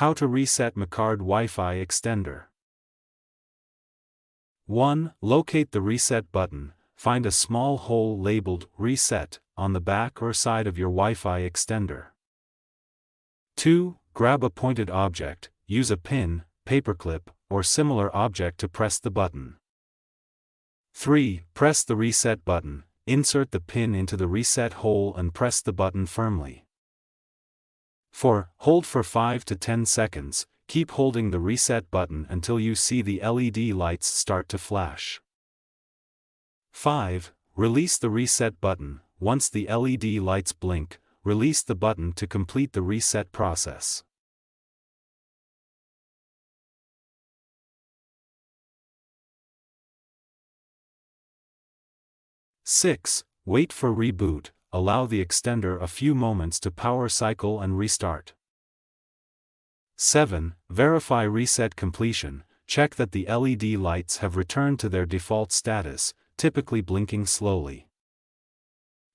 How to reset Macard Wi-Fi Extender. 1. Locate the reset button. Find a small hole labeled Reset on the back or side of your Wi-Fi extender. 2. Grab a pointed object, use a pin, paperclip, or similar object to press the button. 3. Press the reset button, insert the pin into the reset hole and press the button firmly. 4. Hold for 5 to 10 seconds, keep holding the reset button until you see the LED lights start to flash. 5. Release the reset button. Once the LED lights blink, release the button to complete the reset process. Six. Wait for reboot. Allow the extender a few moments to power cycle and restart. 7. Verify reset completion. Check that the LED lights have returned to their default status, typically blinking slowly.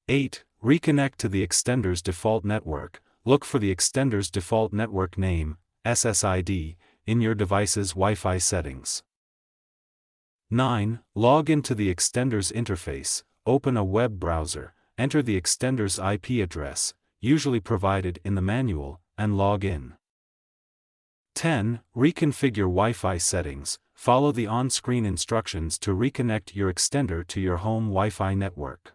8. Reconnect to the extender's default network. Look for the extender's default network name, SSID, in your device's Wi-Fi settings. 9. Log into the extender's interface. Open a web browser, enter the extender's IP address, usually provided in the manual, and log in. 10. Reconfigure Wi-Fi settings. Follow the on-screen instructions to reconnect your extender to your home Wi-Fi network.